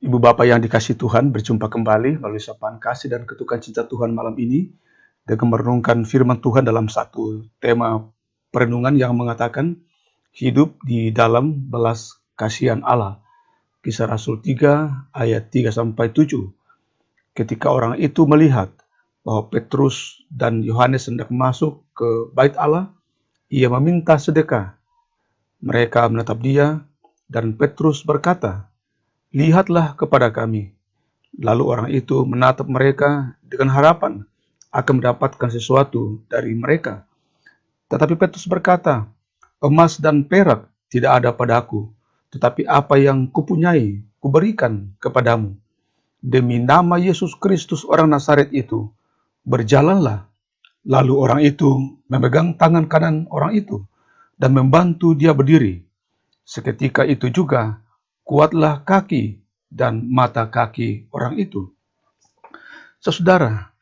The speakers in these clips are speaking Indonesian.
Ibu Bapak yang dikasihi Tuhan, berjumpa kembali melalui sapaan kasih dan ketukan cinta Tuhan malam ini dengan merenungkan firman Tuhan dalam satu tema perenungan yang mengatakan hidup di dalam belas kasihan Allah. Kisah Rasul 3 ayat 3 sampai 7. Ketika orang itu melihat bahwa Petrus dan Yohanes hendak masuk ke bait Allah, ia meminta sedekah. Mereka menatap dia dan Petrus berkata, "Lihatlah kepada kami." Lalu orang itu menatap mereka dengan harapan akan mendapatkan sesuatu dari mereka. Tetapi Petrus berkata, "Emas dan perak tidak ada padaku, tetapi apa yang kupunyai kuberikan kepadamu. Demi nama Yesus Kristus orang Nazaret itu, berjalanlah." Lalu orang itu memegang tangan kanan orang itu dan membantu dia berdiri. Seketika itu juga kuatlah kaki dan mata kaki orang itu. Saudara,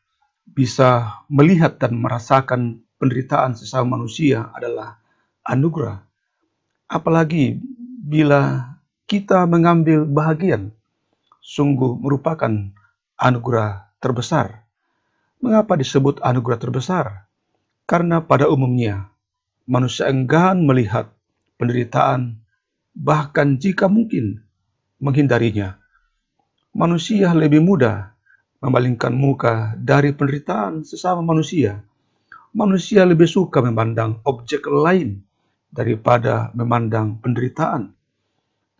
bisa melihat dan merasakan penderitaan sesama manusia adalah anugerah. Apalagi bila kita mengambil bahagian, sungguh merupakan anugerah terbesar. Mengapa disebut anugerah terbesar? Karena pada umumnya manusia enggan melihat penderitaan, bahkan jika mungkin menghindarinya. Manusia lebih mudah memalingkan muka dari penderitaan sesama manusia. Manusia lebih suka memandang objek lain daripada memandang penderitaan,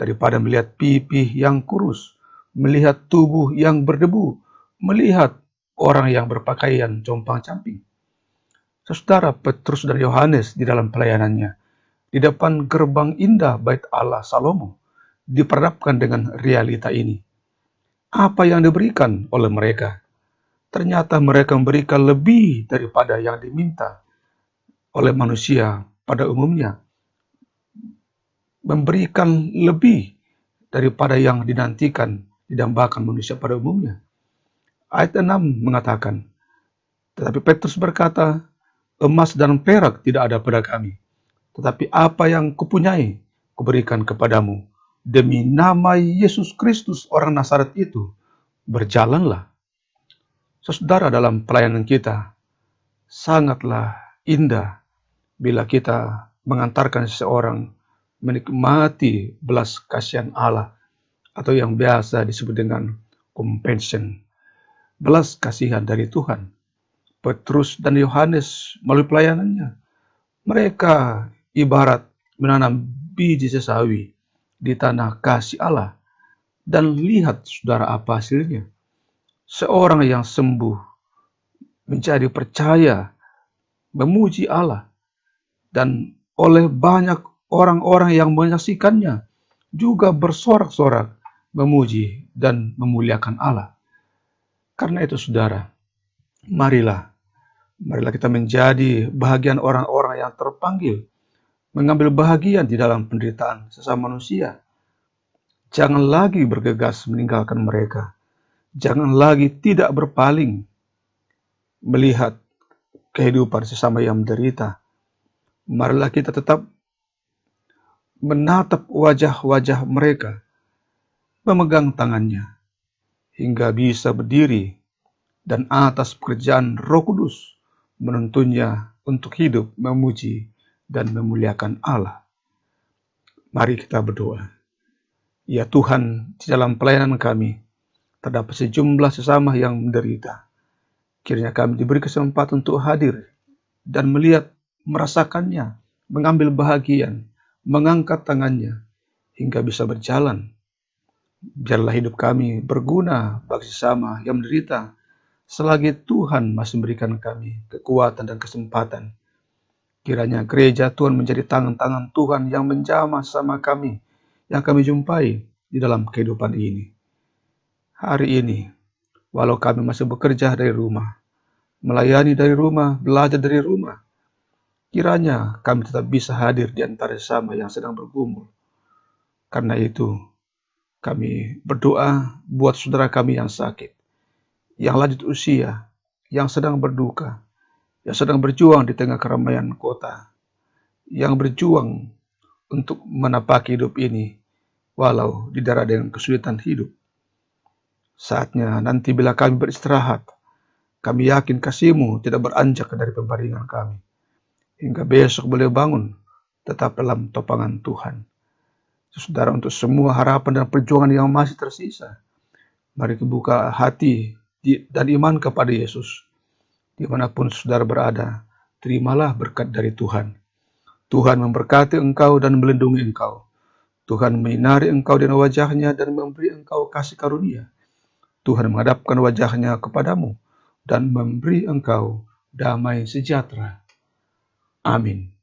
daripada melihat pipi yang kurus, melihat tubuh yang berdebu, melihat orang yang berpakaian compang-camping. Saudara, Petrus dan Yohanes di dalam pelayanannya, di depan gerbang indah bait Allah Salomo, diperhadapkan dengan realita ini. Apa yang diberikan oleh mereka? Ternyata mereka memberikan lebih daripada yang diminta oleh manusia pada umumnya. Memberikan lebih daripada yang dinantikan, didambakan manusia pada umumnya. Ayat 6 mengatakan, tetapi Petrus berkata, "Emas dan perak tidak ada pada kami, tetapi apa yang kupunyai kuberikan kepadamu. Demi nama Yesus Kristus orang Nazaret itu, berjalanlah." Saudara, dalam pelayanan kita, sangatlah indah bila kita mengantarkan seseorang menikmati belas kasihan Allah, atau yang biasa disebut dengan compassion, belas kasihan dari Tuhan. Petrus dan Yohanes melalui pelayanannya, mereka ibarat menanam biji sesawi di tanah kasih Allah. Dan lihat saudara apa hasilnya. Seorang yang sembuh menjadi percaya, memuji Allah, dan oleh banyak orang-orang yang menyaksikannya juga bersorak-sorak memuji dan memuliakan Allah. Karena itu saudara, marilah kita menjadi bahagian orang-orang yang terpanggil mengambil bahagian di dalam penderitaan sesama manusia. Jangan lagi bergegas meninggalkan mereka. Jangan lagi tidak berpaling melihat kehidupan sesama yang menderita. Marilah kita tetap menatap wajah-wajah mereka, memegang tangannya, hingga bisa berdiri dan atas pekerjaan Roh Kudus menuntunnya untuk hidup, memuji, dan memuliakan Allah. Mari kita berdoa. Ya Tuhan, di dalam pelayanan kami, terdapat sejumlah sesama yang menderita. Kiranya kami diberi kesempatan untuk hadir dan melihat, merasakannya, mengambil bahagian, mengangkat tangannya, hingga bisa berjalan. Biarlah hidup kami berguna bagi sesama yang menderita, selagi Tuhan masih memberikan kami kekuatan dan kesempatan. Kiranya gereja Tuhan menjadi tangan-tangan Tuhan yang menjamah sama kami, yang kami jumpai di dalam kehidupan ini. Hari ini, walau kami masih bekerja dari rumah, melayani dari rumah, belajar dari rumah, kiranya kami tetap bisa hadir di antara sesama yang sedang bergumul. Karena itu, kami berdoa buat saudara kami yang sakit, yang lanjut usia, yang sedang berduka, yang sedang berjuang di tengah keramaian kota, yang berjuang untuk menapaki hidup ini, walau didera dengan kesulitan hidup. Saatnya nanti bila kami beristirahat, kami yakin kasih-Mu tidak beranjak dari pembaringan kami. Hingga besok boleh bangun, tetap dalam topangan Tuhan. Saudara, untuk semua harapan dan perjuangan yang masih tersisa, mari kita buka hati dan iman kepada Yesus. Dimanapun saudara berada, terimalah berkat dari Tuhan. Tuhan memberkati engkau dan melindungi engkau. Tuhan menyinari engkau dengan wajah-Nya dan memberi engkau kasih karunia. Tuhan menghadapkan wajah-Nya kepadamu dan memberi engkau damai sejahtera. Amin.